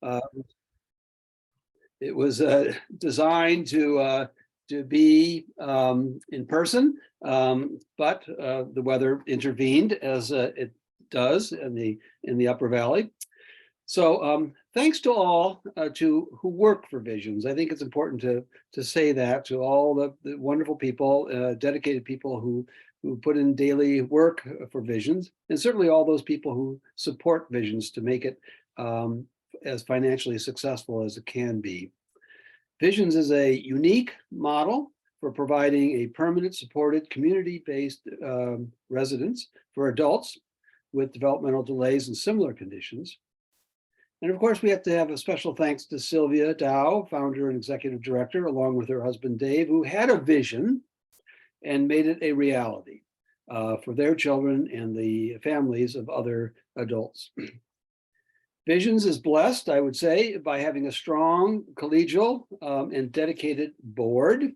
Uh, it was designed to be in person, but the weather intervened as it does in the Upper Valley. So thanks to all who work for Visions. I think it's important to say that to all the wonderful people, dedicated people who put in daily work for Visions, and certainly all those people who support Visions to make it as financially successful as it can be. Visions is a unique model for providing a permanent, supported, community-based residence for adults with developmental delays and similar conditions. And of course, we have to have a special thanks to Sylvia Dow, founder and executive director, along with her husband, Dave, who had a vision and made it a reality for their children and the families of other adults. Visions is blessed, I would say, by having a strong, collegial, and dedicated board.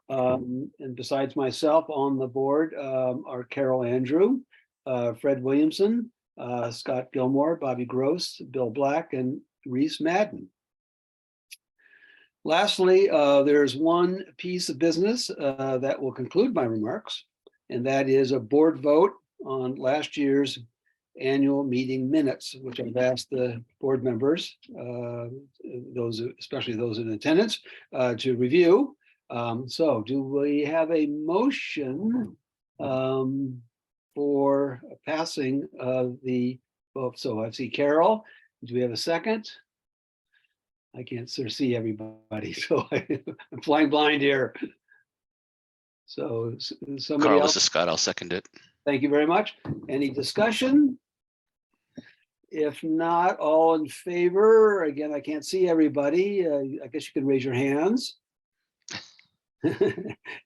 And besides myself on the board are Carol Andrew, Fred Williamson, Scott Gilmore, Bobby Gross, Bill Black, and Reese Madden. Lastly, there's one piece of business that will conclude my remarks, and that is a board vote on last year's annual meeting minutes, which I've asked the board members, especially those in attendance, to review. So do we have a motion for passing of the vote? So I see Carol. Do we have a second? I can't sort of see everybody, so I'm flying blind here. So somebody Carl, else? this is Scott. I'll second it. Thank you very much. Any discussion? If not, all in favor? Again, I can't see everybody. I guess you can raise your hands.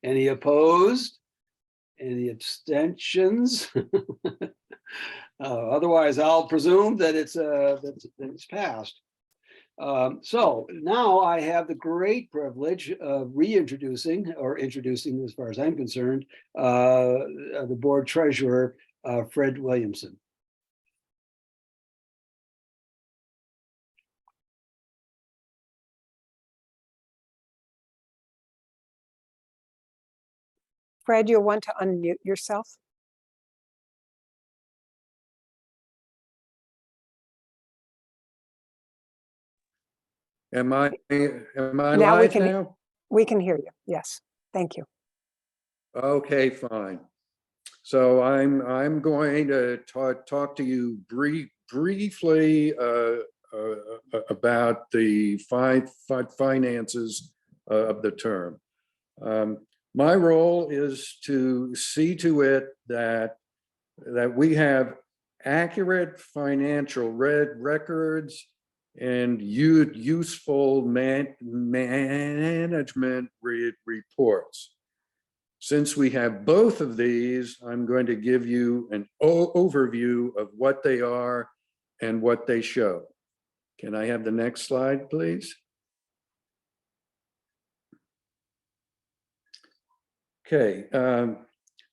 Any opposed? Any abstentions? Otherwise, I'll presume that it's passed. So now I have the great privilege of reintroducing, or introducing, as far as I'm concerned, the board treasurer, Fred Williamson. Fred, you'll want to unmute yourself. Am I Now live now? We can hear you. Yes. Thank you. Okay, fine. So I'm going to talk to you briefly about the finances of the term. My role is to see to it that we have accurate financial records and useful management reports. Since we have both of these, I'm going to give you an overview of what they are and what they show. Can I have the next slide, please? Okay.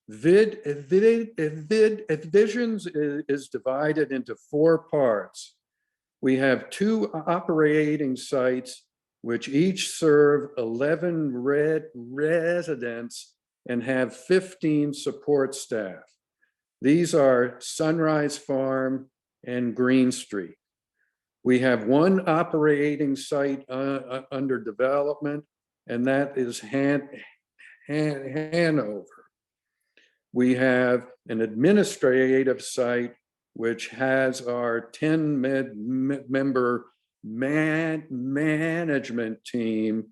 Visions is divided into 4 parts. We have 2 operating sites, which each serve 11 residents and have 15 support staff. These are Sunrise Farm and Green Street. We have 1 operating site under development, and that is Hanover. We have an administrative site which has our 10-member management team,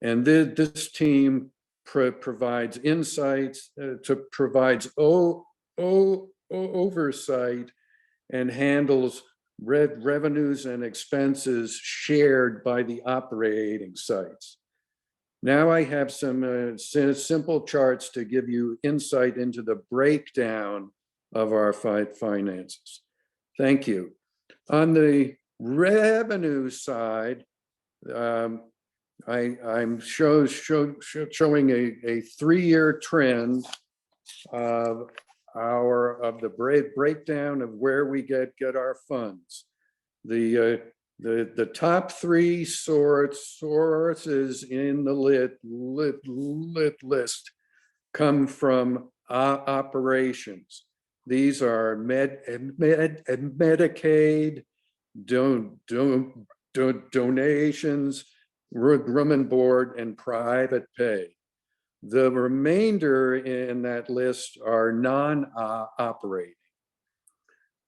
and this team provides insights, provides oversight, and handles revenues and expenses shared by the operating sites. Now I have some simple charts to give you insight into the breakdown of our finances. Thank you. On the revenue side, I'm showing a 3-year trend of the breakdown of where we get our funds. The The top three sources in the lit list come from operations. These are Medicaid, donations, room and board, and private pay. The remainder in that list are non-operating.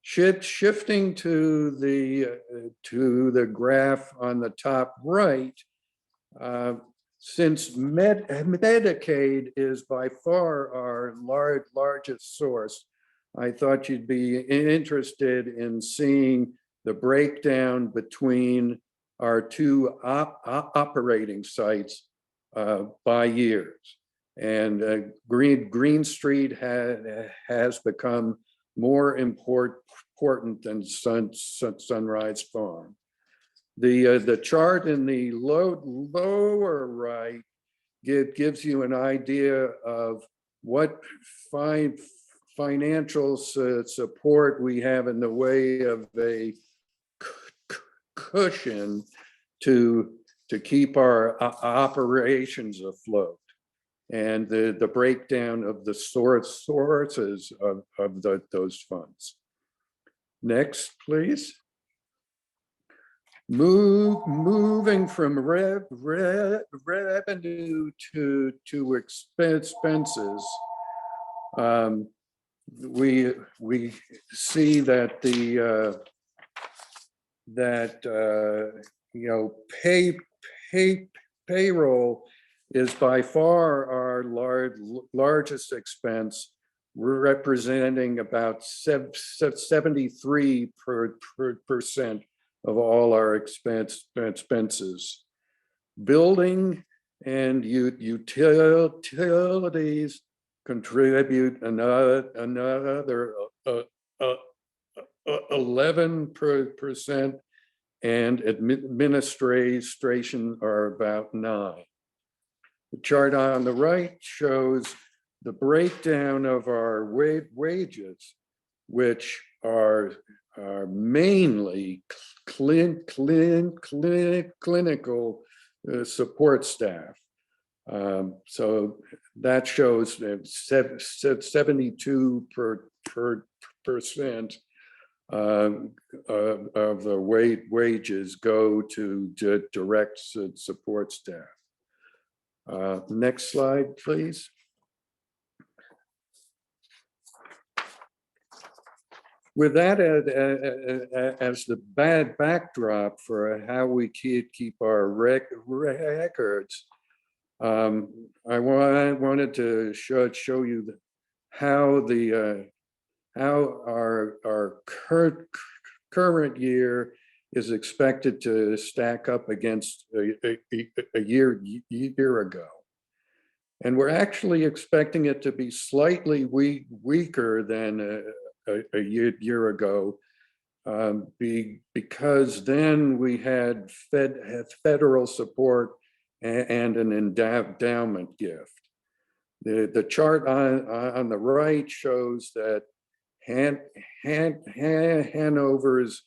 Shifting to the graph on the top right, since Medicaid is by far our largest source, I thought you'd be interested in seeing the breakdown between our two operating sites by years. And Green Street has become more important than Sunrise Farm. The chart in the lower right gives you an idea of what financial support we have in the way of a cushion to keep our operations afloat, and the breakdown of the sources of those funds. Next, please. Moving from revenue to expenses, we see that payroll is by far our largest expense, representing about 73% of all our expenses. Building and utilities contribute another 11%, and administration are about 9%. The chart on the right shows the breakdown of our wages, which are mainly clinical support staff. So that shows that 72% of the wages go to direct support staff. Next slide, please. With that as the bad backdrop for how we keep our records, I wanted to show you how our current year is expected to stack up against a year ago. And we're actually expecting it to be slightly weaker than a year ago, because then we had federal support and an endowment gift. The chart on the right shows that Hanover's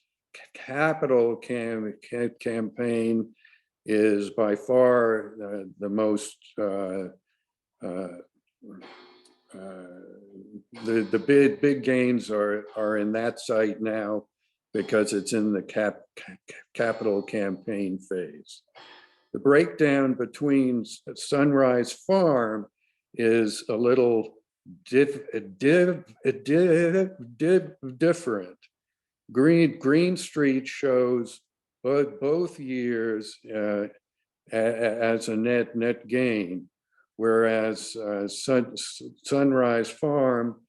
capital campaign is by far the most the big gains are in that site now, because it's in the capital campaign phase. The breakdown between Sunrise Farm is a little different. Green Street shows both years as a net gain, whereas Sunrise Farm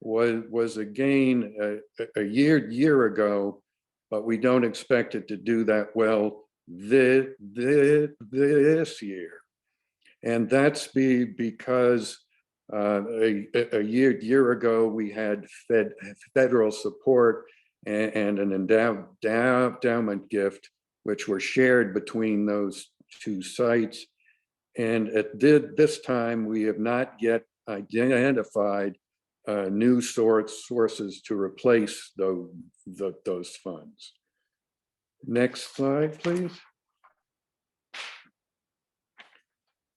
was a gain a year ago, but we don't expect it to do that well this year. And that's because a year ago we had federal support and an endowment gift, which were shared between those two sites. And at this time, we have not yet identified new sources to replace those funds. Next slide, please.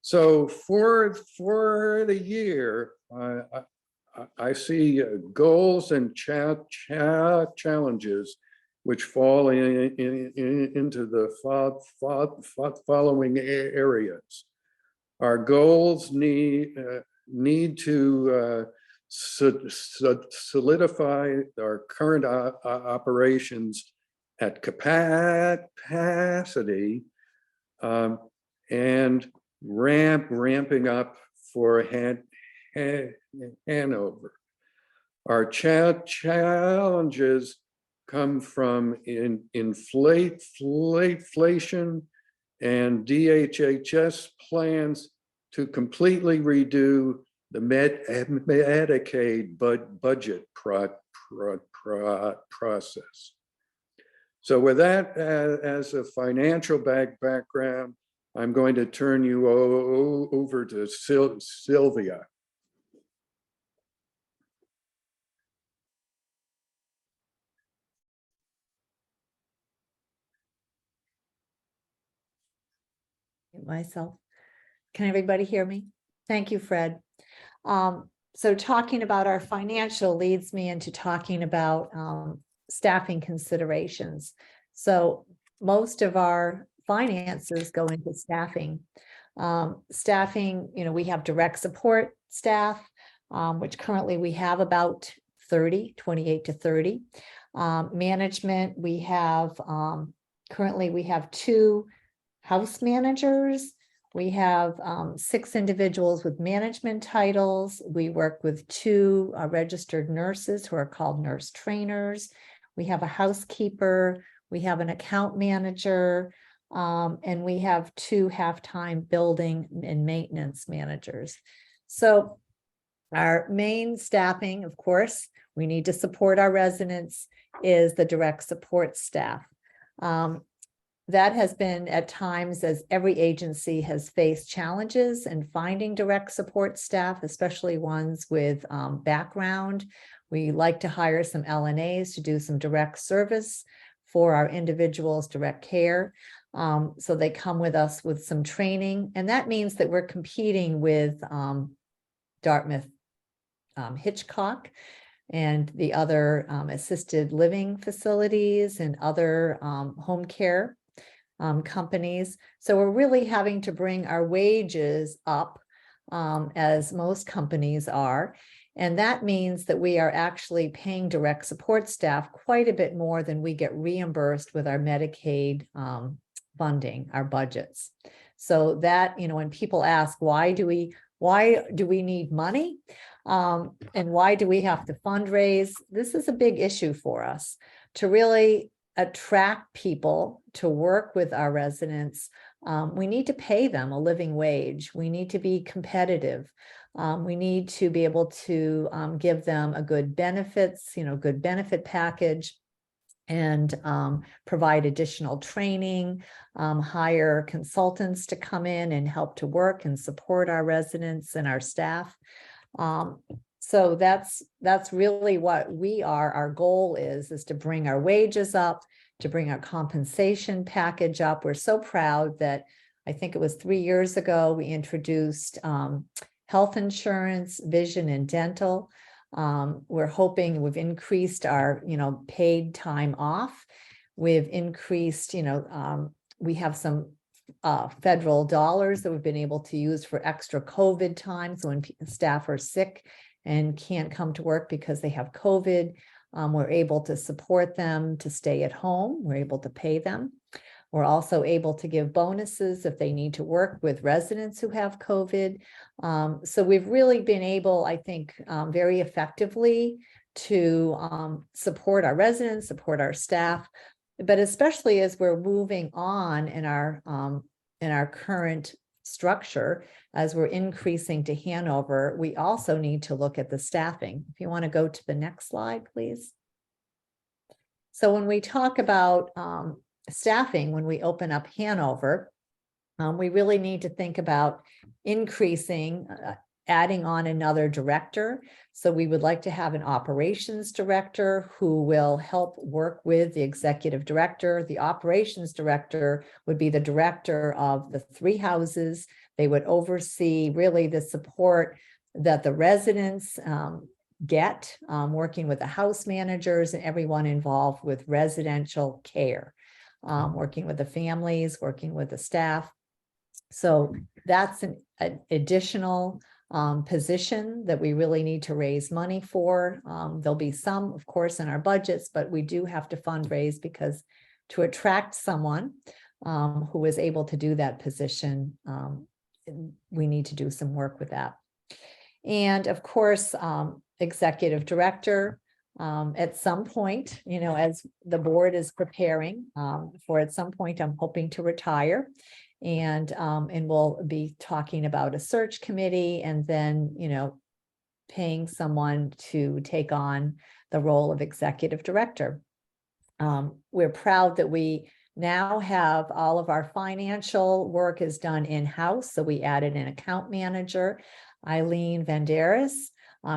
So for the year, I see goals and challenges which fall into the following areas. Our goals need to solidify our current operations at capacity and ramping up for Hanover. Our challenges come from inflation and DHHS plans to completely redo the Medicaid budget process. So with that as a financial background, I'm going to turn you over to Sylvia. Myself. Can everybody hear me? Thank you, Fred. So talking about our financial leads me into talking about staffing considerations. So most of our finances go into staffing. Staffing, we have direct support staff, which currently we have about 28 to 30. Management, we have currently we have 2 house managers. We have 6 individuals with management titles. We work with 2 registered nurses who are called nurse trainers. We have a housekeeper. We have an account manager. And we have 2 half-time building and maintenance managers. So our main staffing, of course, we need to support our residents, is the direct support staff. That has been at times, as every agency has faced challenges in finding direct support staff, especially ones with background. We like to hire some LNAs to do some direct service for our individuals' direct care. So they come with us with some training, and that means that we're competing with Dartmouth Hitchcock and the other assisted living facilities and other home care companies. So we're really having to bring our wages up, as most companies are. And that means that we are actually paying direct support staff quite a bit more than we get reimbursed with our Medicaid funding, our budgets. So that, when people ask, why do we need money? And why do we have to fundraise? This is a big issue for us to really attract people to work with our residents. We need to pay them a living wage. We need to be competitive. We need to be able to give them a good benefits, good benefit package, and provide additional training, hire consultants to come in and help to work and support our residents and our staff. So that's really what our goal is to bring our wages up, to bring our compensation package up. We're so proud that I think it was 3 years ago, we introduced health insurance, vision, and dental. We're hoping we've increased our, paid time off. We've increased, we have some federal dollars that we've been able to use for extra COVID time. So when staff are sick and can't come to work because they have COVID, we're able to support them to stay at home. We're able to pay them. We're also able to give bonuses if they need to work with residents who have COVID. So we've really been able, I think, very effectively to support our residents, support our staff, but especially as we're moving on in our current structure, as we're increasing to Hanover, we also need to look at the staffing. If you want to go to the next slide, please. So when we talk about staffing, when we open up Hanover, we really need to think about increasing adding on another director. So we would like to have an operations director who will help work with the executive director. The operations director would be the director of the 3 houses. They would oversee really the support that the residents get, working with the house managers and everyone involved with residential care, working with the families, working with the staff. So that's an additional position that we really need to raise money for. There'll be some, of course, in our budgets, but we do have to fundraise because to attract someone who is able to do that position, we need to do some work with that. And of course, executive director, at some point, you know, as the board is preparing for at some point, I'm hoping to retire. And we'll be talking about a search committee and then, you know, paying someone to take on the role of executive director. We're proud that we now have all of our financial work is done in-house. So we added an account manager, Eileen Vanderis.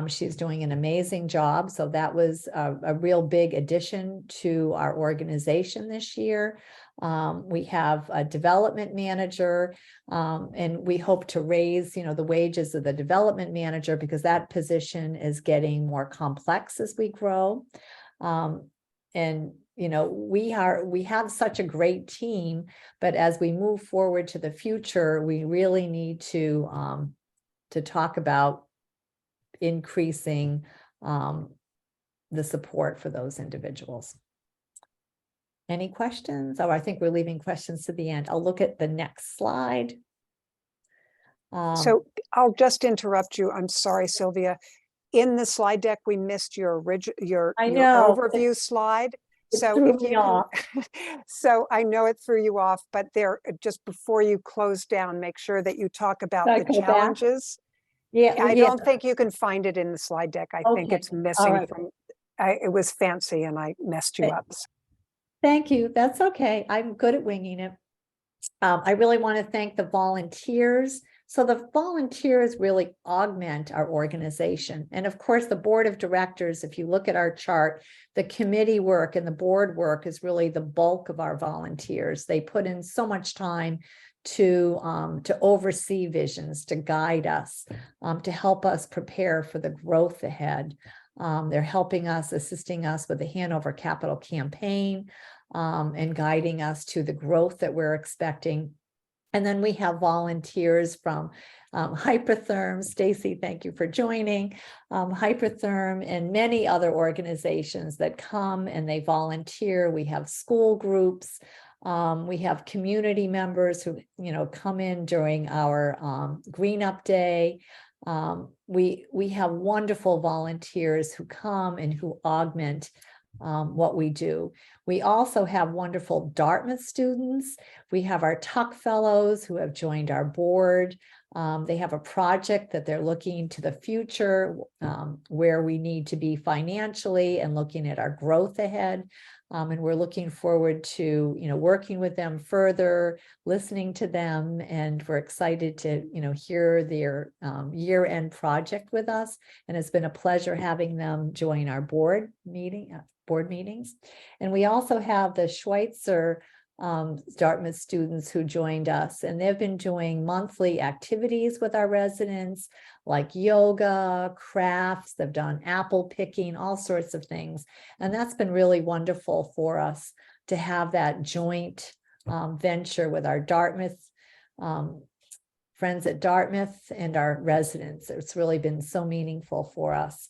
She's doing an amazing job. So that was a real big addition to our organization this year. We have a development manager, and we hope to raise, you know, the wages of the development manager because that position is getting more complex as we grow. And you know, we have such a great team, but as we move forward to the future, we really need to talk about increasing the support for those individuals. Any questions? Oh, I think we're leaving questions to the end. I'll look at the next slide. So I'll just interrupt you. I'm sorry, Sylvia. In the slide deck, we missed your your I know. overview slide. It So threw if me you off. so I know it threw you off, but there, just before you close down, make sure that you talk about Should I the go back? challenges. Yeah, I yeah. don't think you can find it in the slide deck. I think Okay. it's All missing right. from, it was fancy and I messed you Okay. up. Thank you. That's okay. I'm good at winging it. I really want to thank the volunteers. So the volunteers really augment our organization. And of course, the board of directors, if you look at our chart, the committee work and the board work is really the bulk of our volunteers. They put in so much time to oversee visions, to guide us, to help us prepare for the growth ahead. They're helping us, assisting us with the Hanover Capital Campaign, and guiding us to the growth that we're expecting. And then we have volunteers from Hypertherm. Stacy, thank you for joining. Hypertherm and many other organizations that come and they volunteer. We have school groups. We have community members who, you know, come in during our Green Up Day. We have wonderful volunteers who come and who augment what we do. We also have wonderful Dartmouth students. We have our Tuck Fellows who have joined our board. They have a project that they're looking to the future, where we need to be financially and looking at our growth ahead. And we're looking forward to, you know, working with them further, listening to them, and we're excited to, you know, hear their year-end project with us. And it's been a pleasure having them join our board meetings. And we also have the Schweitzer Dartmouth students who joined us, and they've been doing monthly activities with our residents like yoga, crafts. They've done apple picking, all sorts of things. And that's been really wonderful for us to have that joint venture with our Dartmouth friends at Dartmouth and our residents. It's really been so meaningful for us.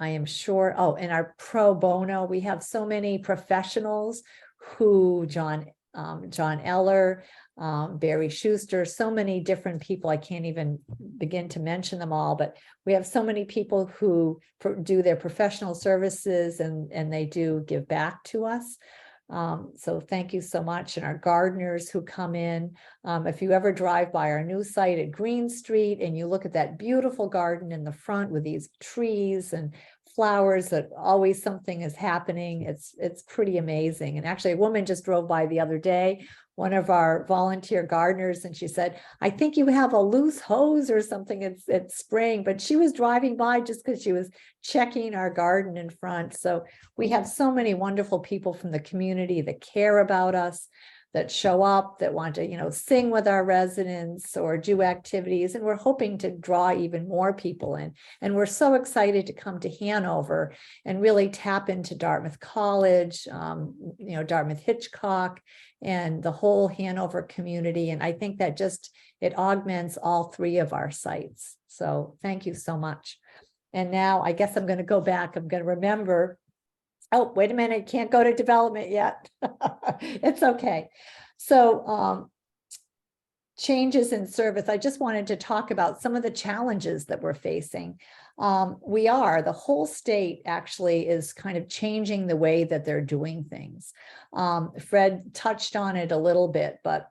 I am sure, oh, and our pro bono, we have so many professionals who, John Eller, Barry Schuster, so many different people. I can't even begin to mention them all, but we have so many people who do their professional services and they do give back to us. So thank you so much. And our gardeners who come in, if you ever drive by our new site at Green Street and you look at that beautiful garden in the front with these trees and flowers, that always something is happening. It's pretty amazing. And actually, a woman just drove by the other day, one of our volunteer gardeners, and she said, I think you have a loose hose or something. It's spraying, but she was driving by just because she was checking our garden in front. So we have so many wonderful people from the community that care about us, that show up, that want to, sing with our residents or do activities. And we're hoping to draw even more people in. And we're so excited to come to Hanover and really tap into Dartmouth College, Dartmouth Hitchcock, and the whole Hanover community. And I think that just, it augments all three of our sites. So thank you so much. And now I guess I'm going to go back. I'm going to remember. Oh, wait a minute, can't go to development yet. It's okay. So changes in service. I just wanted to talk about some of the challenges that we're facing. The whole state actually is kind of changing the way that they're doing things. Fred touched on it a little bit, but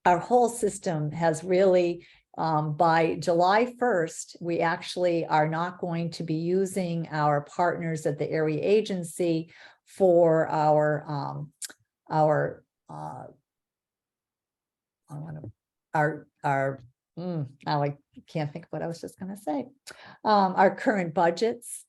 our whole system has really, by July 1st, we actually are not going to be using our partners at the area agency for now I can't think of what I was just going to say. Our current budgets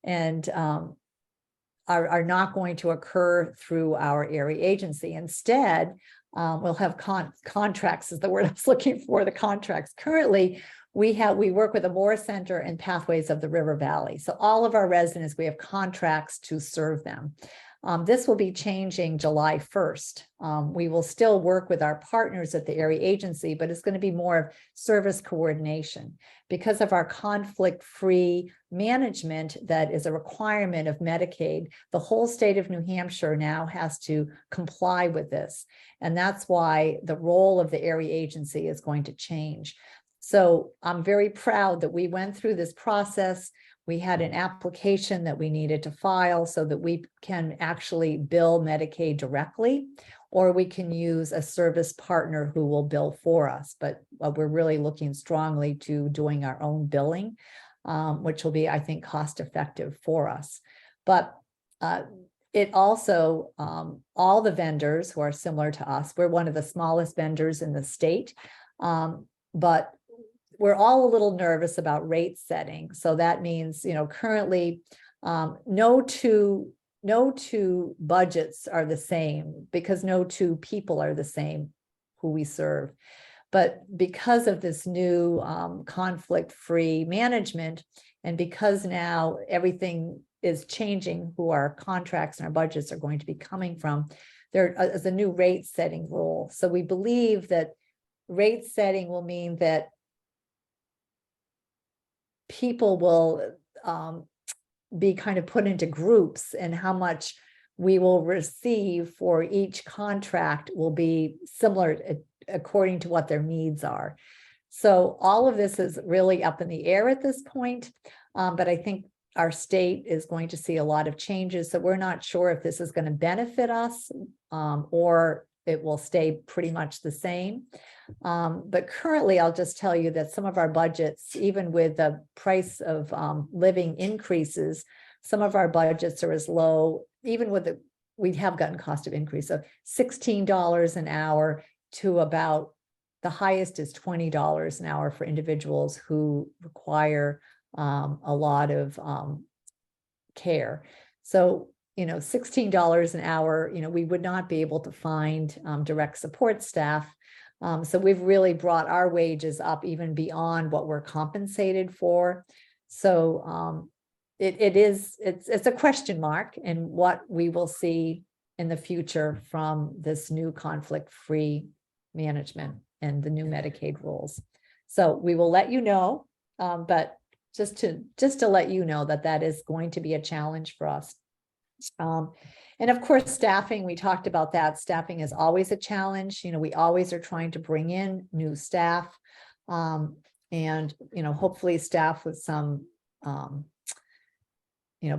and are not going to occur through our area agency. Instead, we'll have contracts is the word I was looking for, the contracts. Currently, we work with the Moore Center and Pathways of the River Valley. So all of our residents, we have contracts to serve them. This will be changing July 1st. We will still work with our partners at the area agency, but it's going to be more of service coordination because of our conflict-free management that is a requirement of Medicaid. The whole state of New Hampshire now has to comply with this. And that's why the role of the area agency is going to change. So I'm very proud that we went through this process. We had an application that we needed to file so that we can actually bill Medicaid directly, or we can use a service partner who will bill for us. But we're really looking strongly to doing our own billing, which will be, I think, cost effective for us. But it also, all the vendors who are similar to us, we're one of the smallest vendors in the state, but we're all a little nervous about rate setting. So that means, currently no two budgets are the same because no two people are the same who we serve. But because of this new conflict-free management, and because now everything is changing, who our contracts and our budgets are going to be coming from, there is a new rate setting rule. So we believe that rate setting will mean that people will be kind of put into groups, and how much we will receive for each contract will be similar according to what their needs are. So all of this is really up in the air at this point, but I think our state is going to see a lot of changes. So we're not sure if this is going to benefit us or it will stay pretty much the same. But currently, I'll just tell you that some of our budgets, even with the price of living increases, some of our budgets are as low, even with we have gotten cost of increase of $16 an hour to about the highest is $20 an hour for individuals who require a lot of care. So, $16 an hour, we would not be able to find direct support staff. So we've really brought our wages up even beyond what we're compensated for. So it's a question mark in what we will see in the future from this new conflict-free management and the new Medicaid rules. So we will let you know, but just to let you know that is going to be a challenge for us. And of course, staffing, we talked about that. Staffing is always a challenge. We always are trying to bring in new staff and, hopefully staff with some,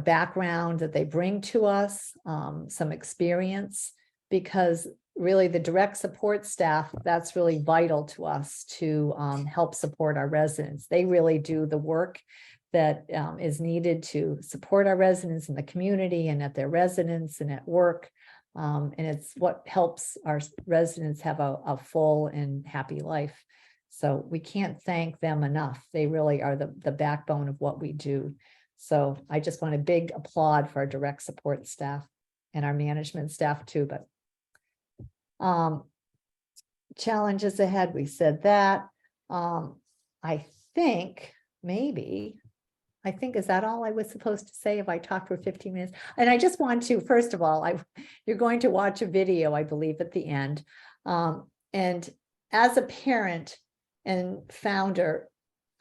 background that they bring to us, some experience, because really the direct support staff, that's really vital to us to help support our residents. They really do the work. that is needed to support our residents in the community and at their residence and at work. And it's what helps our residents have a full and happy life. So we can't thank them enough. They really are the backbone of what we do. So I just want a big applaud for our direct support staff and our management staff too, but challenges ahead, we said that. I think is that all I was supposed to say if I talked for 15 minutes? And I just want to, first of all, you're going to watch a video, I believe, at the end. And as a parent and founder,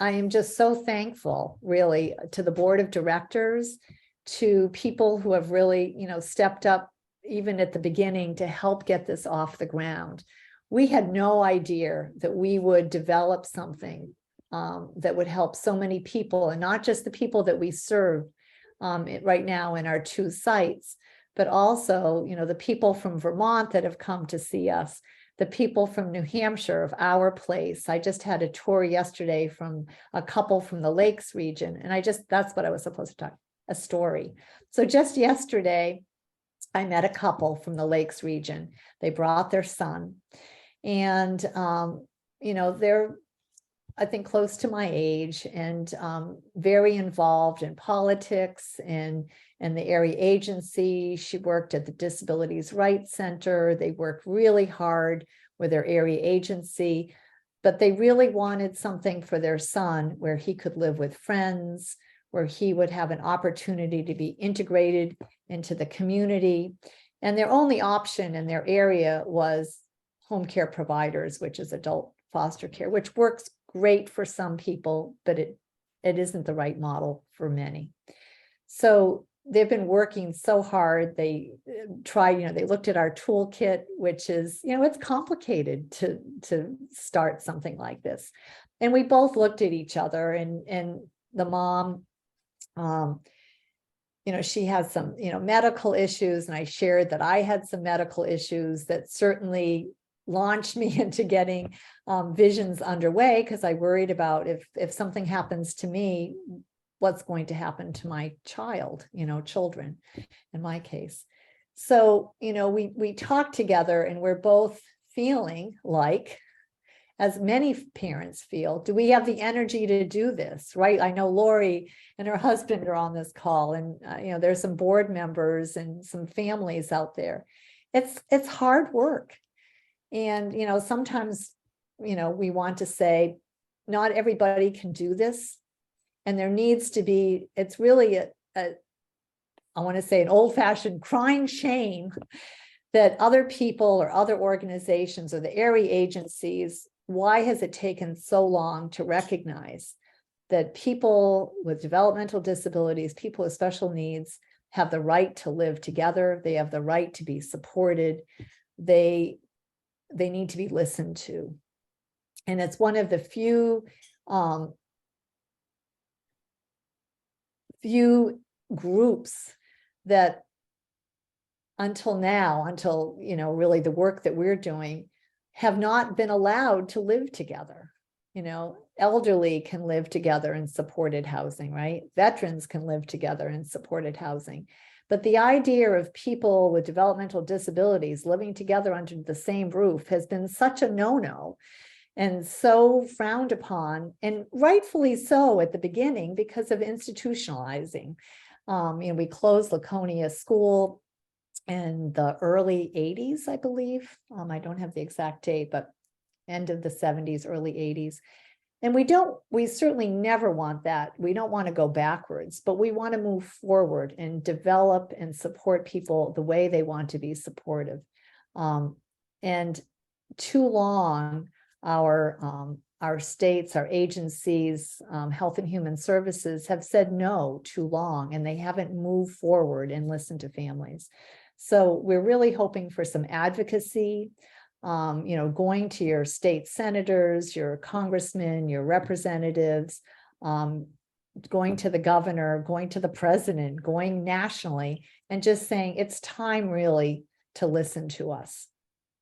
I am just so thankful, really, to the board of directors, to people who have really, stepped up even at the beginning to help get this off the ground. We had no idea that we would develop something that would help so many people, and not just the people that we serve right now in our 2 sites, but also, the people from Vermont that have come to see us, the people from New Hampshire of our place. I just had a tour yesterday from a couple from the Lakes region, and that's what I was supposed to talk, a story. So just yesterday, I met a couple from the Lakes region. They brought their son, and they're, I think, close to my age, and very involved in politics and the area agency. She worked at the Disabilities Rights Center. They worked really hard with their area agency, but they really wanted something for their son where he could live with friends, where he would have an opportunity to be integrated into the community. And their only option in their area was home care providers, which is adult foster care, which works great for some people, but it isn't the right model for many. So they've been working so hard. They tried, they looked at our toolkit, which is, it's complicated to start something like this. And we both looked at each other, and the mom, she has some, medical issues, and I shared that I had some medical issues that certainly launched me into getting visions underway, because I worried about if something happens to me, what's going to happen to my children, in my case. So, we talked together, and we're both feeling like, as many parents feel, do we have the energy to do this, right? I know Lori and her husband are on this call, and there's some board members and some families out there. It's hard work. And, sometimes, we want to say, not everybody can do this. And there needs to be, it's really I want to say, an old-fashioned crying shame that other people or other organizations or the area agencies, why has it taken so long to recognize that people with developmental disabilities, people with special needs, have the right to live together. They have the right to be supported. They need to be listened to. And it's one of the few groups that until really the work that we're doing, have not been allowed to live together. Elderly can live together in supported housing, right? Veterans can live together in supported housing. But the idea of people with developmental disabilities living together under the same roof has been such a no-no, and so frowned upon, and rightfully so at the beginning because of institutionalizing. We closed Laconia School in the early 80s, I believe. I don't have the exact date, but end of the 70s, early 80s. And we certainly never want that. We don't want to go backwards, but we want to move forward and develop and support people the way they want to be supportive. And too long, our states, our agencies, Health and Human Services have said no too long, and they haven't moved forward and listened to families. So we're really hoping for some advocacy, going to your state senators, your congressmen, your representatives, going to the governor, going to the president, going nationally, and just saying it's time really to listen to us.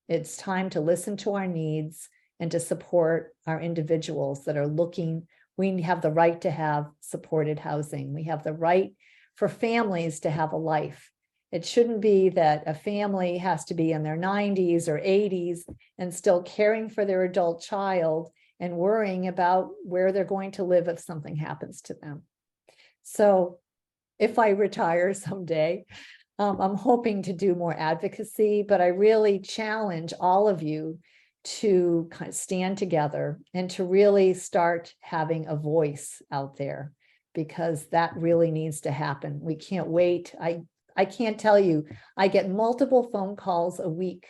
It's time to listen to our needs and to support our individuals that are looking We have the right to have supported housing. We have the right for families to have a life. It shouldn't be that a family has to be in their 90s or 80s and still caring for their adult child and worrying about where they're going to live if something happens to them. So if I retire someday, I'm hoping to do more advocacy, but I really challenge all of you to kind of stand together and to really start having a voice out there, because that really needs to happen. We can't wait. I can't tell you, I get multiple phone calls a week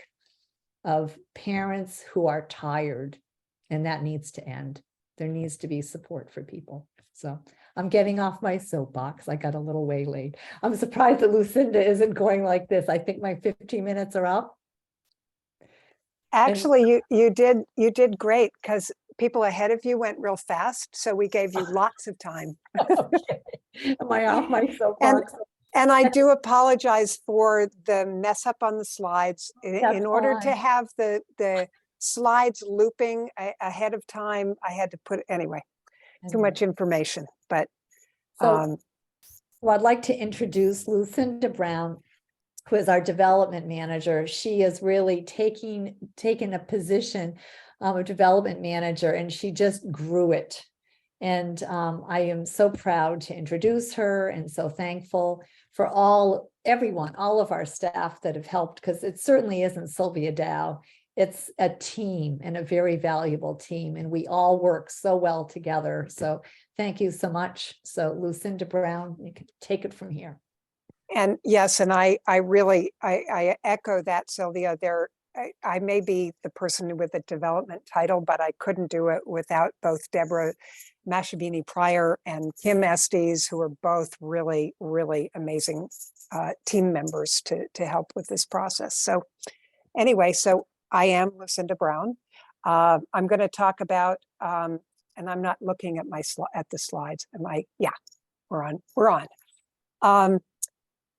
of parents who are tired, and that needs to end. There needs to be support for people. So I'm getting off my soapbox. I got a little waylaid. I'm surprised that Lucinda isn't going like this. I think my 15 minutes are up. Actually, you did great, because people ahead of you went real fast, so we gave you lots of time. Okay. Am I off my soapbox? And I do apologize for the mess up on the slides. That's In order to fine. have the slides looping ahead of time, I had to put, anyway, too much information, but So, well, I'd like to introduce Lucinda Brown, who is our development manager. She is really taking a position of development manager, and she just grew it. And I am so proud to introduce her, and so thankful for everyone, all of our staff that have helped, because it certainly isn't Sylvia Dow. It's a team, and a very valuable team, and we all work so well together. So thank you so much. So Lucinda Brown, you can take it from here. and yes, and I really echo that, Sylvia. I may be the person with the development title, but I couldn't do it without both Deborah Mashabini Pryor and Kim Estes, who are both really, really amazing team members to help with this process. So anyway, so I am Lucinda Brown. I'm going to talk about, and I'm not looking at at the slides. Yeah, we're on.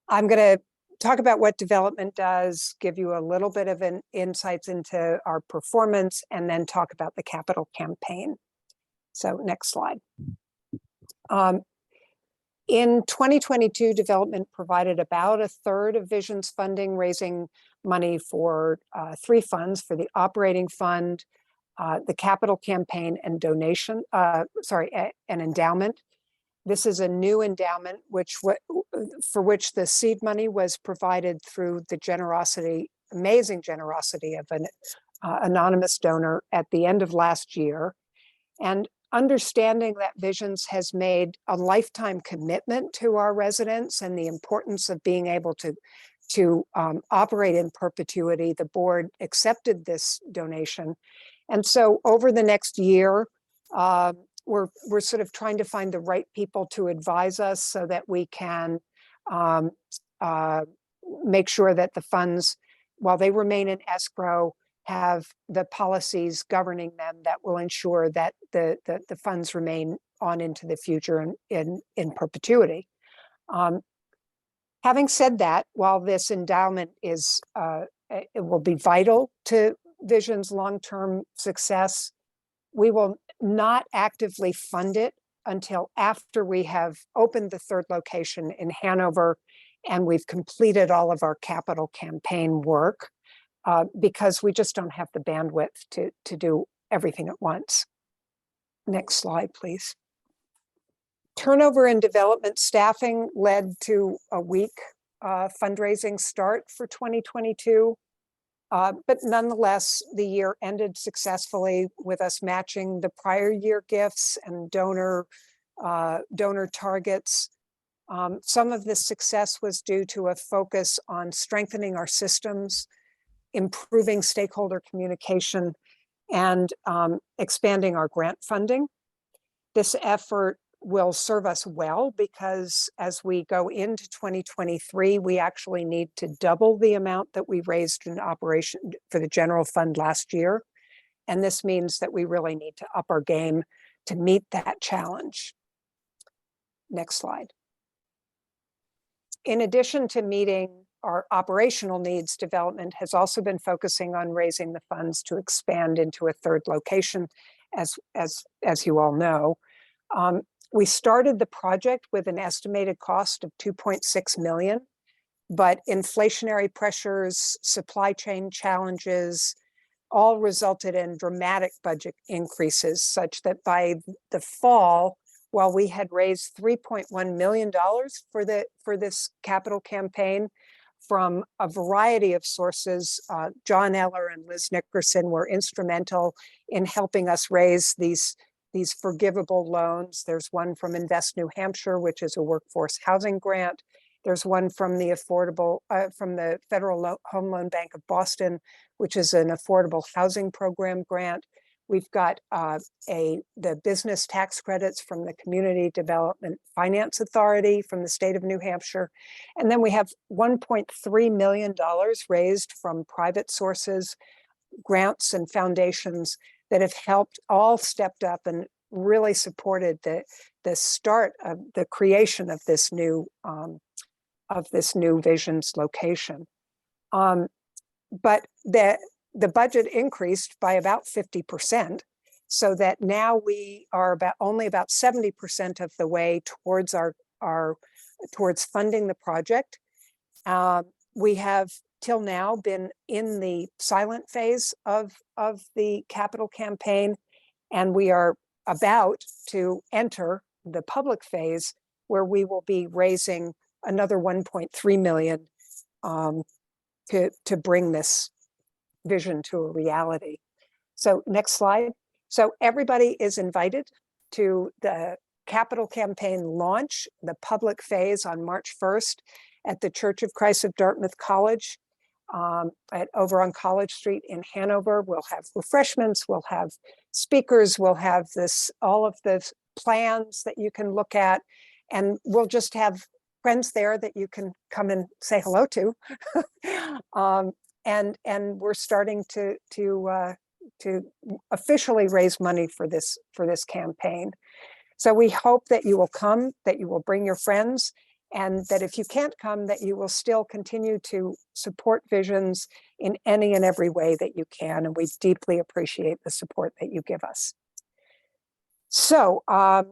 I'm going to talk about what development does, give you a little bit of an insights into our performance, and then talk about the capital campaign. So next slide. In 2022, development provided about a third of Vision's funding, raising money for three funds: for the operating fund, the capital campaign, and an endowment. This is a new endowment for which the seed money was provided through the amazing generosity of an anonymous donor at the end of last year. And understanding that Visions has made a lifetime commitment to our residents and the importance of being able to operate in perpetuity, the board accepted this donation. And so over the next year, we're sort of trying to find the right people to advise us so that we can make sure that the funds, while they remain in escrow, have the policies governing them that will ensure that the funds remain on into the future and in perpetuity. Having said that, while this endowment it will be vital to Vision's long-term success, we will not actively fund it until after we have opened the third location in Hanover and we've completed all of our capital campaign work, because we just don't have the bandwidth to do everything at once. Next slide, please. Turnover in development staffing led to a weak fundraising start for 2022. But nonetheless, the year ended successfully with us matching the prior year gifts and donor targets. Some of this success was due to a focus on strengthening our systems, improving stakeholder communication, and expanding our grant funding. This effort will serve us well because as we go into 2023, we actually need to double the amount that we raised in operation for the general fund last year. And this means that we really need to up our game to meet that challenge. Next slide. In addition to meeting our operational needs, development has also been focusing on raising the funds to expand into a third location, as you all know. We started the project with an estimated cost of 2.6 million, but inflationary pressures, supply chain challenges, all resulted in dramatic budget increases such that by the fall, while we had raised $3.1 million for this capital campaign from a variety of sources, John Eller and Liz Nickerson were instrumental in helping us raise these forgivable loans. There's one from Invest New Hampshire, which is a workforce housing grant. There's one from the Federal Home Loan Bank of Boston, which is an affordable housing program grant. We've got the business tax credits from the Community Development Finance Authority from the state of New Hampshire. And then we have $1.3 million raised from private sources, grants and foundations that have helped, all stepped up and really supported the start of the creation of this new Visions location. But the budget increased by about 50%, so that now we are only about 70% of the way towards towards funding the project. We have till now been in the silent phase of the capital campaign, and we are about to enter the public phase where we will be raising another 1.3 million to bring this vision to a reality. So next slide. So everybody is invited to the capital campaign launch, the public phase on March 1st at the Church of Christ of Dartmouth College over on College Street in Hanover. We'll have refreshments, we'll have speakers, we'll have all of the plans that you can look at, and we'll just have friends there that you can come and say hello to. And we're starting to officially raise money for this campaign. So we hope that you will come, that you will bring your friends, and that if you can't come, that you will still continue to support Visions in any and every way that you can. And we deeply appreciate the support that you give us. So I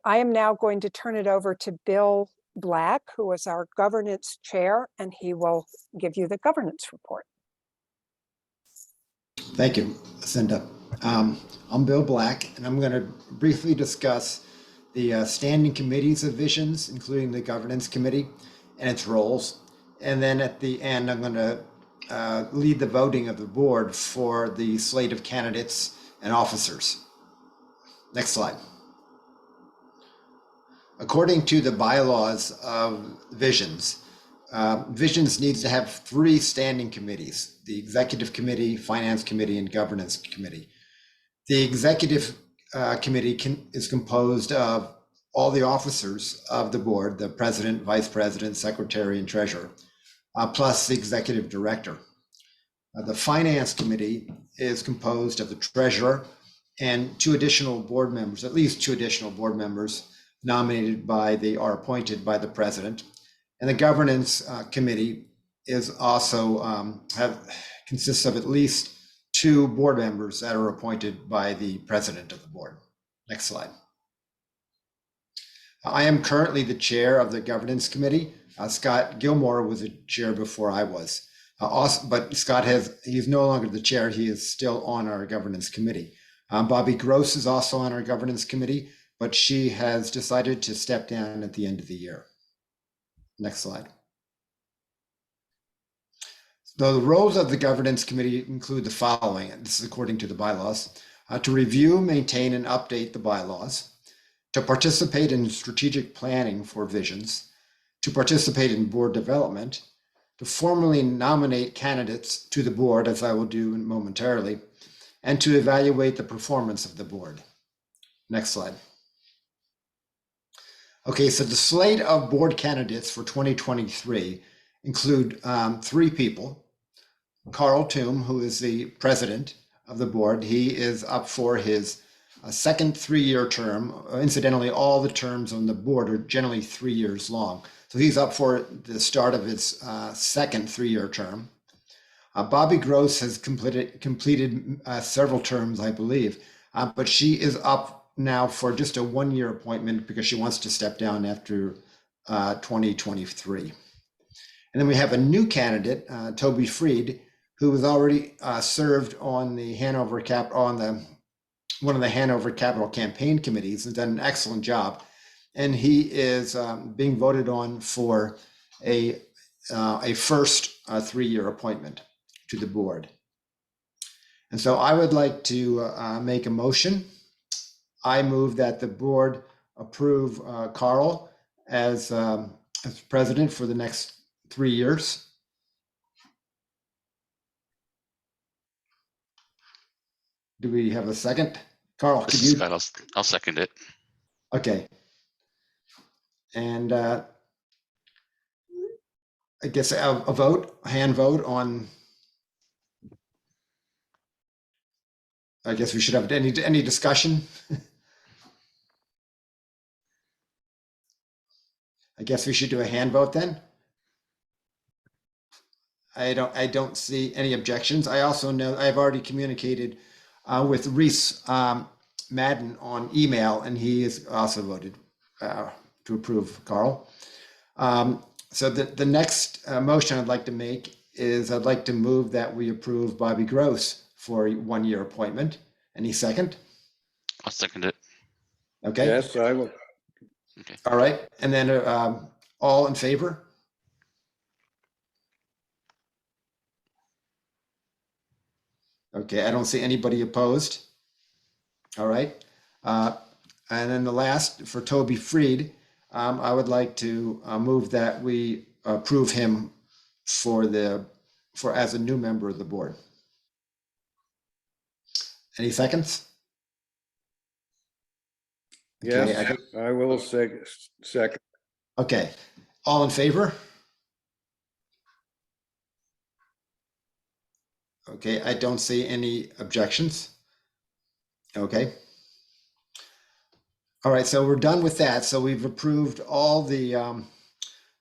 am now going to turn it over to Bill Black, who is our governance chair, and he will give you the governance report. Thank you, Cinda. I'm Bill Black, and I'm going to briefly discuss the standing committees of Visions, including the governance committee and its roles. And then at the end, I'm going to lead the voting of the board for the slate of candidates and officers. Next slide. According to the bylaws of Visions, Visions needs to have 3 standing committees: the executive committee, finance committee, and governance committee. The executive committee is composed of all the officers of the board, the president, vice president, secretary, and treasurer, plus the executive director. The finance committee is composed of the treasurer and 2 additional board members, at least 2 additional board members nominated are appointed by the president. And the governance committee is also consists of at least 2 board members that are appointed by the president of the board. Next slide. I am currently the chair of the governance committee. Scott Gilmore was a chair before I was. But Scott he's no longer the chair. He is still on our governance committee. Bobby Gross is also on our governance committee, but she has decided to step down at the end of the year. Next slide. The roles of the governance committee include the following, and this is according to the bylaws: to review, maintain, and update the bylaws, to participate in strategic planning for Visions, to participate in board development, to formally nominate candidates to the board, as I will do momentarily, and to evaluate the performance of the board. Next slide. Okay, so the slate of board candidates for 2023 include 3 people. Carl Toom, who is the president of the board. He is up for his second 3-year term. Incidentally, all the terms on the board are generally 3 years long. So he's up for the start of his second 3-year term. Bobby Gross has completed several terms, I believe, but she is up now for just a one-year appointment because she wants to step down after 2023. And then we have a new candidate, Toby Freed, who was already served on the one of the Hanover Capital Campaign Committees and done an excellent job. And he is being voted on for a first 3-year appointment to the board. And so I would like to make a motion. I move that the board approve Carl as president for the next 3 years. Do we have a second? Carl, could This is you? Scott. I'll second it. Okay. And I guess a vote, a hand vote on. I guess we should have any discussion. I guess we should do a hand vote then. I don't see any objections. I also know I've already communicated with Reese Madden on email, and he has also voted to approve Carl. So the next motion I'd like to make is I'd like to move that we approve Bobby Gross for a 1-year appointment. Any second? I'll second it. Okay. Yes, I will. All right. And then all in favor? Okay, I don't see anybody opposed. All right. And then the last for Toby Freed, I would like to move that we approve him as a new member of the board. Any seconds? Okay, Yes, I will second. Okay, all in favor? Okay, I don't see any objections. Okay. All right, so we're done with that. So we've approved all the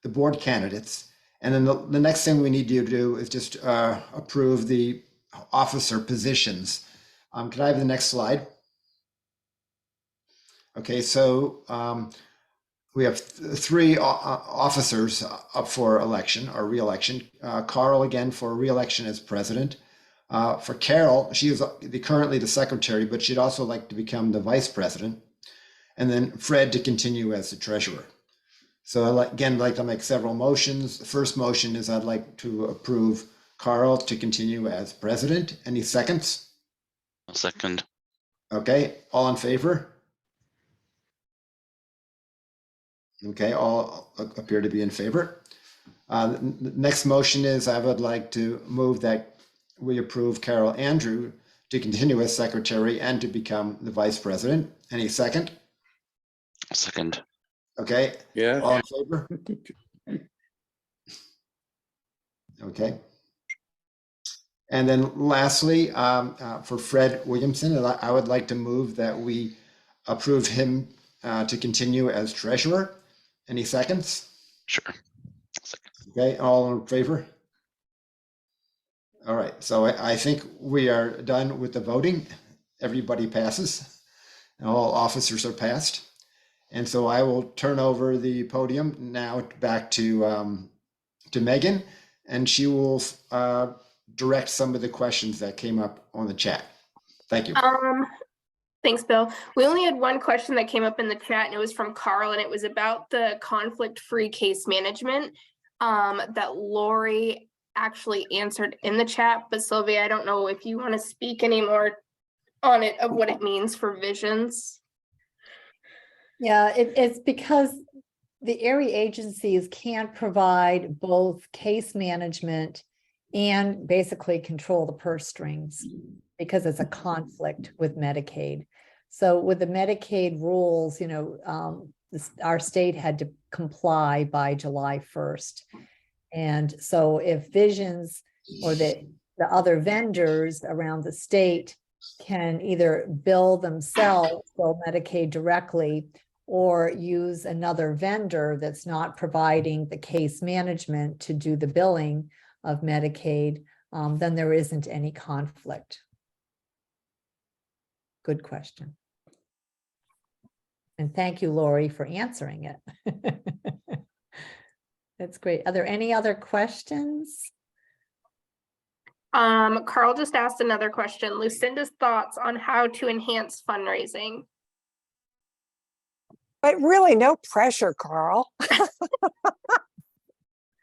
board candidates. And then the next thing we need you to do is just approve the officer positions. Can I have the next slide? Okay, so we have 3 officers up for election or re-election. Carl again for re-election as president. For Carol, she is currently the secretary, but she'd also like to become the vice president. And then Fred to continue as the treasurer. So I'd like to make several motions. The first motion is I'd like to approve Carl to continue as president. Any seconds? I'll second. Okay, all in favor? Okay, all appear to be in favor. The next motion is I would like to move that we approve Carol Andrew to continue as secretary and to become the vice president. Any second? I'll second. Okay, Yeah. all in favor? Okay. And then lastly, for Fred Williamson, I would like to move that we approve him to continue as treasurer. Any seconds? Sure. I'll second. Okay, all in favor? All right, so I think we are done with the voting. Everybody passes, and all officers are passed. And so I will turn over the podium now back to Megan, and she will direct some of the questions that came up on the chat. Thank you. Thanks, Bill. We only had one question that came up in the chat, and it was from Carl, and it was about the conflict-free case management that Lori actually answered in the chat. But Sylvia, I don't know if you want to speak anymore on it, of what it means for Visions. Yeah, it's because the area agencies can't provide both case management and basically control the purse strings because it's a conflict with Medicaid. So with the Medicaid rules, our state had to comply by July 1st. And so if Visions or the other vendors around the state can either bill themselves, bill Medicaid directly, or use another vendor that's not providing the case management to do the billing of Medicaid, then there isn't any conflict. Good question. And thank you, Lori, for answering it. That's great. Are there any other questions? Carl just asked another question. Lucinda's thoughts on how to enhance fundraising. But really, no pressure, Carl.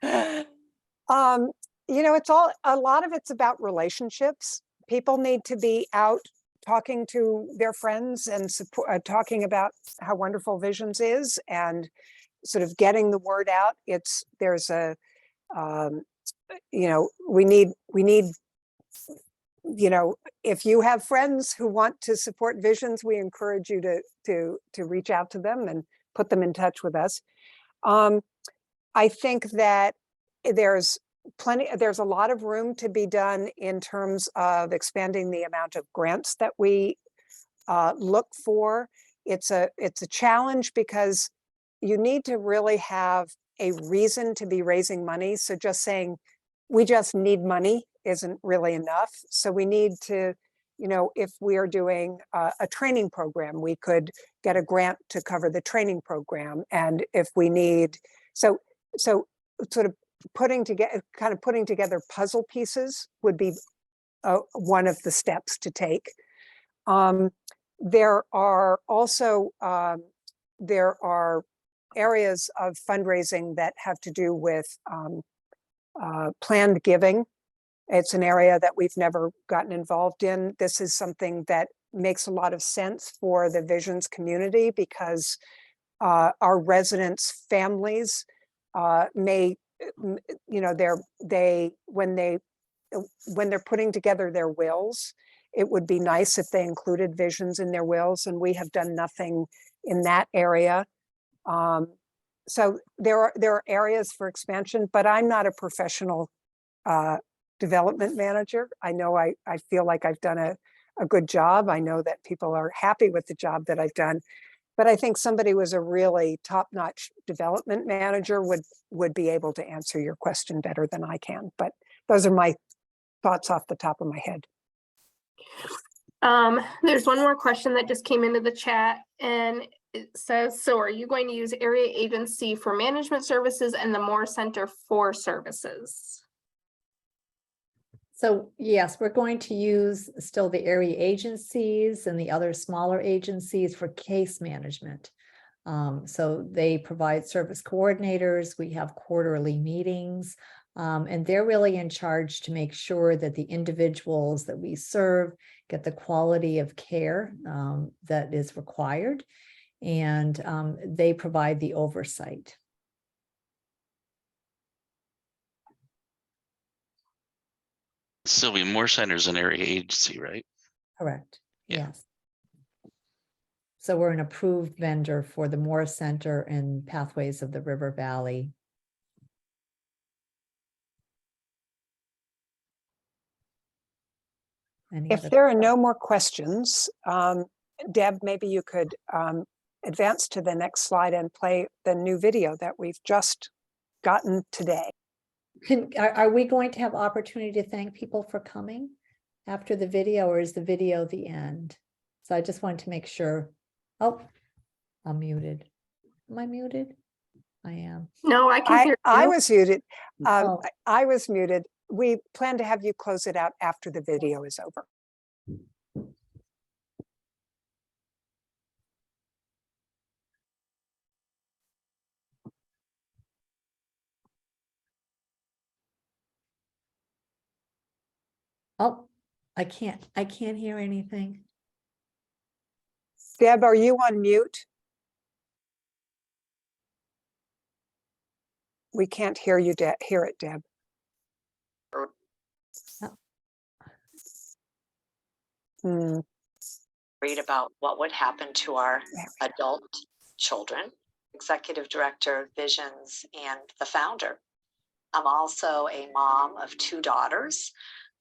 It's a lot of it's about relationships. People need to be out talking to their friends and support, talking about how wonderful Visions is and sort of getting the word out. We need, if you have friends who want to support Visions, we encourage you to reach out to them and put them in touch with us. I think that there's a lot of room to be done in terms of expanding the amount of grants that we look for. It's a challenge because you need to really have a reason to be raising money. So just saying, we just need money isn't really enough. So we need to, if we are doing a training program, we could get a grant to cover the training program. And if we need, so sort of putting together puzzle pieces would be one of the steps to take. There are also areas of fundraising that have to do with planned giving. It's an area that we've never gotten involved in. This is something that makes a lot of sense for the Visions community because our residents' families may, when they're putting together their wills, it would be nice if they included Visions in their wills, and we have done nothing in that area. So there are areas for expansion, but I'm not a professional development manager. I know I feel like I've done a good job. I know that people are happy with the job that I've done, but I think somebody who was a really top-notch development manager would be able to answer your question better than I can. But those are my thoughts off the top of my head. There's one more question that just came into the chat, and it says, so are you going to use area agency for management services and the Moore Center for services? So yes, we're going to use still the area agencies and the other smaller agencies for case management. So they provide service coordinators. We have quarterly meetings, and they're really in charge to make sure that the individuals that we serve get the quality of care that is required. And they provide the oversight. Sylvia, Moore Center's an area agency, right? Correct. Yeah. Yes. So we're an approved vendor for the Moore Center and Pathways of the River Valley. If there are no more questions, Deb, maybe you could advance to the next slide and play the new video that we've just gotten today. Are we going to have opportunity to thank people for coming after the video, or is the video the end? So I just wanted to make sure. Oh, I'm muted. Am I muted? I am. No, I can hear I you. was muted. Oh. I was muted. We plan to have you close it out after the video is over. Oh, I can't hear anything. Deb, are you on mute? We can't hear you, hear it, Deb. Read about what would happen to our adult children, executive director of Visions, and the founder. I'm also a mom of 2 daughters,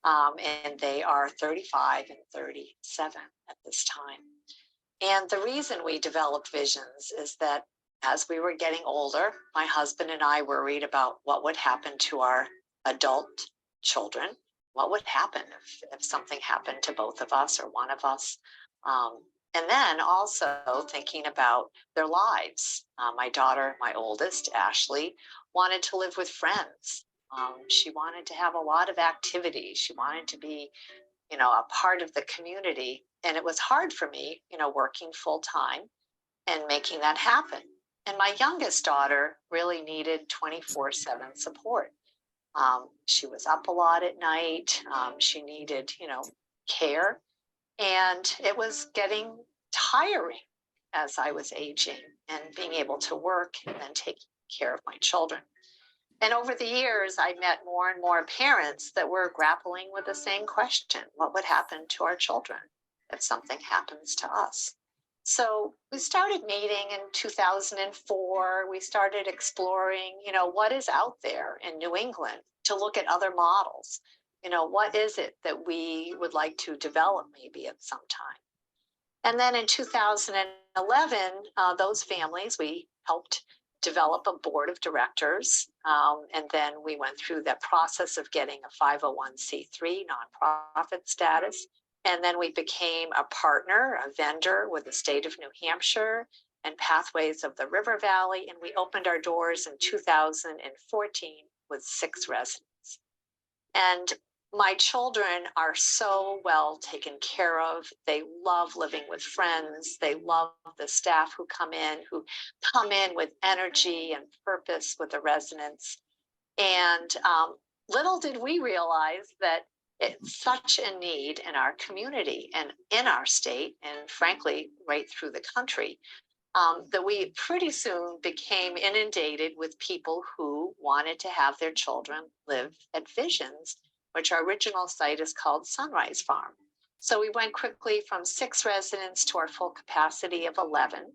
and they are 35 and 37 at this time. And the reason we developed Visions is that as we were getting older, my husband and I were worried about what would happen to our adult children. What would happen if something happened to both of us or one of us? And then also thinking about their lives. My daughter, my oldest, Ashley, wanted to live with friends. She wanted to have a lot of activities. She wanted to be, a part of the community. And it was hard for me, working full time and making that happen. And my youngest daughter really needed 24/7 support. She was up a lot at night. She needed, care. And it was getting tiring as I was aging and being able to work and then take care of my children. And over the years, I met more and more parents that were grappling with the same question: what would happen to our children if something happens to us? So we started meeting in 2004. We started exploring, what is out there in New England, to look at other models. What is it that we would like to develop maybe at some time? And then in 2011, those families, we helped develop a board of directors. And then we went through that process of getting a 501c3 nonprofit status. And then we became a partner, a vendor with the state of New Hampshire and Pathways of the River Valley. And we opened our doors in 2014 with 6 residents. And my children are so well taken care of. They love living with friends. They love the staff who come in with energy and purpose with the residents. And little did we realize that it's such a need in our community and in our state, and frankly, right through the country, that we pretty soon became inundated with people who wanted to have their children live at Visions, which our original site is called Sunrise Farm. So we went quickly from 6 residents to our full capacity of 11.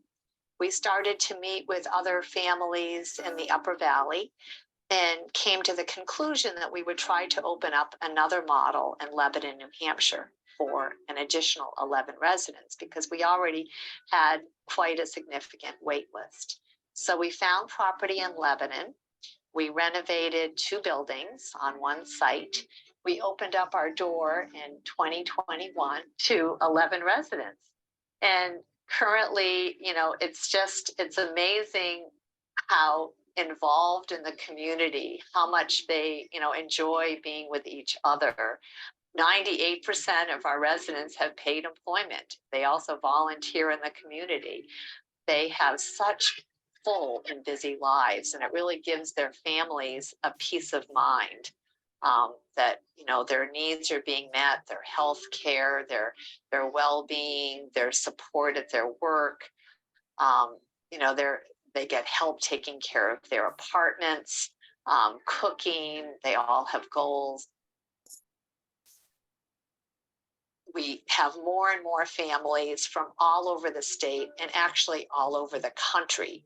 We started to meet with other families in the Upper Valley and came to the conclusion that we would try to open up another model in Lebanon, New Hampshire for an additional 11 residents, because we already had quite a significant wait list. So we found property in Lebanon. We renovated 2 buildings on one site. We opened up our door in 2021 to 11 residents. And currently, it's amazing how involved in the community, how much they, enjoy being with each other. 98% of our residents have paid employment. They also volunteer in the community. They have such full and busy lives, and it really gives their families a peace of mind that their needs are being met, their health care, their well-being, their support at their work. They get help taking care of their apartments, cooking. They all have goals. We have more and more families from all over the state and actually all over the country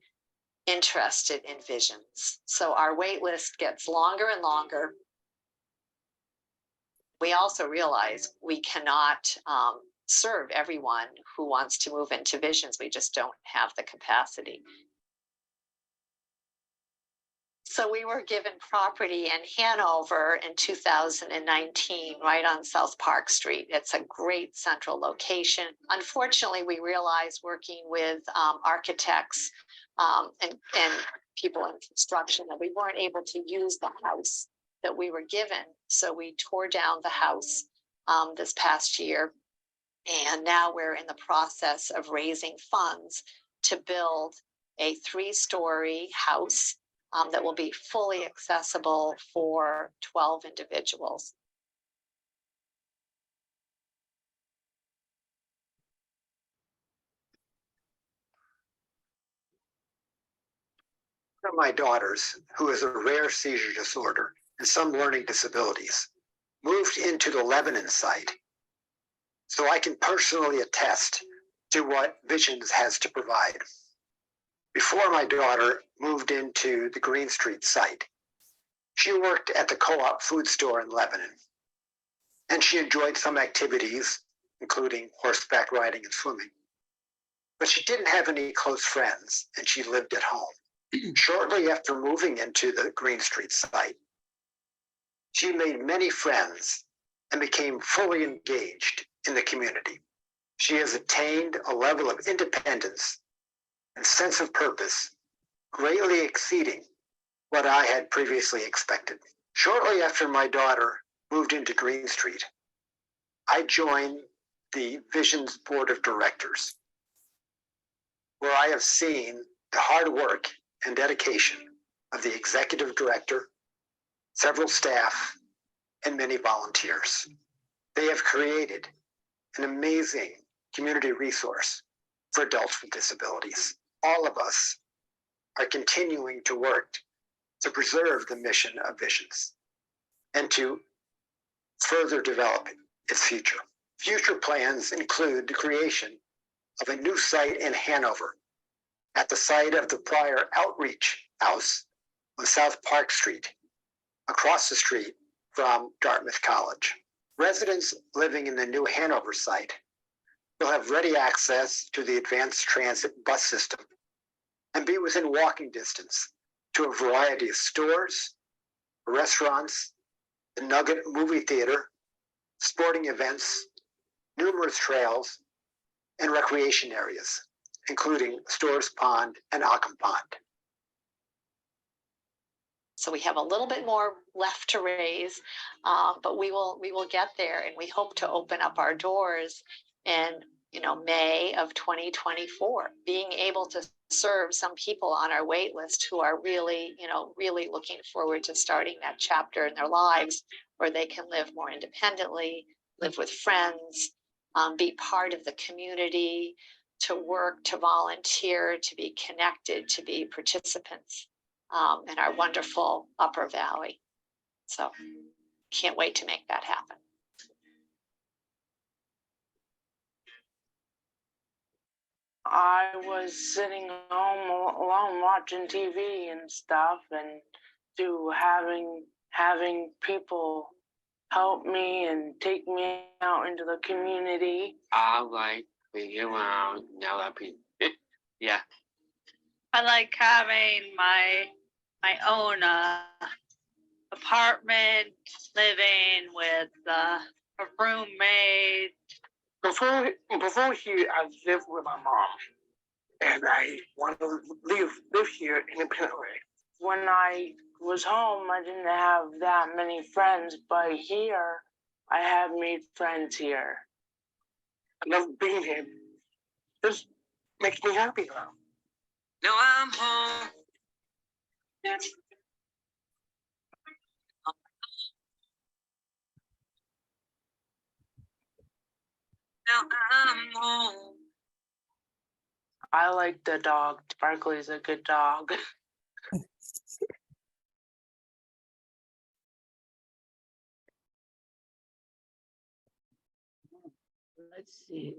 interested in Visions. So our wait list gets longer and longer. We also realize we cannot serve everyone who wants to move into Visions. We just don't have the capacity. So we were given property in Hanover in 2019, right on South Park Street. It's a great central location. Unfortunately, we realized working with architects and people in construction that we weren't able to use the house that we were given. So we tore down the house this past year. And now we're in the process of raising funds to build a 3-story house that will be fully accessible for 12 individuals. One of my daughters, who has a rare seizure disorder and some learning disabilities, moved into the Lebanon site. So I can personally attest to what Visions has to provide. Before my daughter moved into the Green Street site, she worked at the Co-op food store in Lebanon, and she enjoyed some activities, including horseback riding and swimming. But she didn't have any close friends, and she lived at home. Shortly after moving into the Green Street site, she made many friends and became fully engaged in the community. She has attained a level of independence and sense of purpose greatly exceeding what I had previously expected. Shortly after my daughter moved into Green Street, I joined the Visions Board of Directors, where I have seen the hard work and dedication of the executive director, several staff, and many volunteers. They have created an amazing community resource for adults with disabilities. All of us are continuing to work to preserve the mission of Visions and to further develop its future. Future plans include the creation of a new site in Hanover at the site of the prior Outreach House on South Park Street, across the street from Dartmouth College. Residents living in the new Hanover site will have ready access to the advanced transit bus system and be within walking distance to a variety of stores, restaurants, the Nugget movie theater, sporting events, numerous trails, and recreation areas, including Stores Pond and Ockham Pond. So we have a little bit more left to raise, but we will get there, and we hope to open up our doors in May of 2024, being able to serve some people on our wait list who are really looking forward to starting that chapter in their lives where they can live more independently, live with friends, be part of the community, to work, to volunteer, to be connected, to be participants in our wonderful Upper Valley. So can't wait to make that happen. I was sitting home alone watching TV and stuff, and to having people help me and take me out into the community. I like being around other people. Yeah. I like having my own apartment, living with a roommate. Before here, I lived with my mom, and I want to live here independently. When I was home, I didn't have that many friends, but here, I have made friends here. I love being here. This makes me happy now. Now I'm home. Now I'm home. I like the dog. Sparkly's a good dog. Let's see.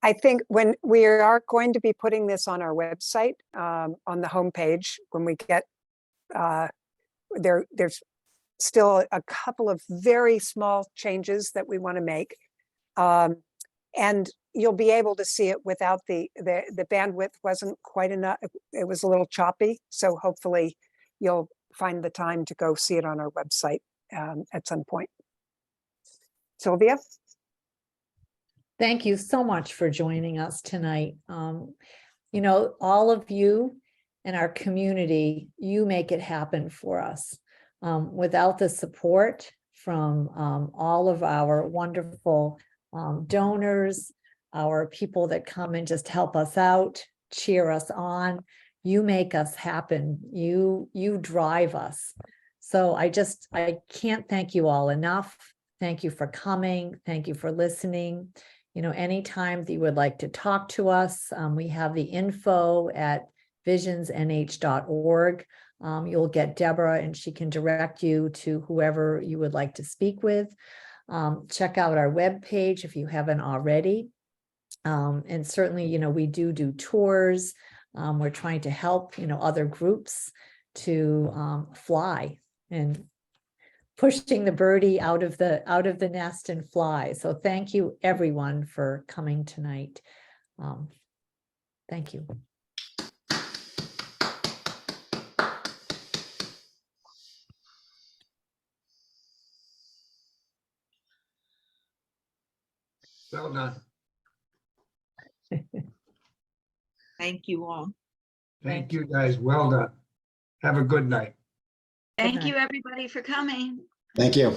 I think when we are going to be putting this on our website, on the homepage, when we get, there's still a couple of very small changes that we want to make. And you'll be able to see it without the bandwidth wasn't quite enough. It was a little choppy. So hopefully you'll find the time to go see it on our website at some point. Sylvia? Thank you so much for joining us tonight. All of you in our community, you make it happen for us. Without the support from all of our wonderful donors, our people that come and just help us out, cheer us on, you make us happen. You drive us. So I can't thank you all enough. Thank you for coming. Thank you for listening. Anytime that you would like to talk to us, we have the info at visionsnh.org. You'll get Deborah and she can direct you to whoever you would like to speak with. Check out our webpage if you haven't already. And certainly, we do tours. We're trying to help, other groups to fly and pushing the birdie out of the nest and fly. So thank you everyone for coming tonight. Thank you. Well done. Thank you all. Thank you, guys. Well done. Have a good night. Thank night. you, everybody, for coming. Thank you.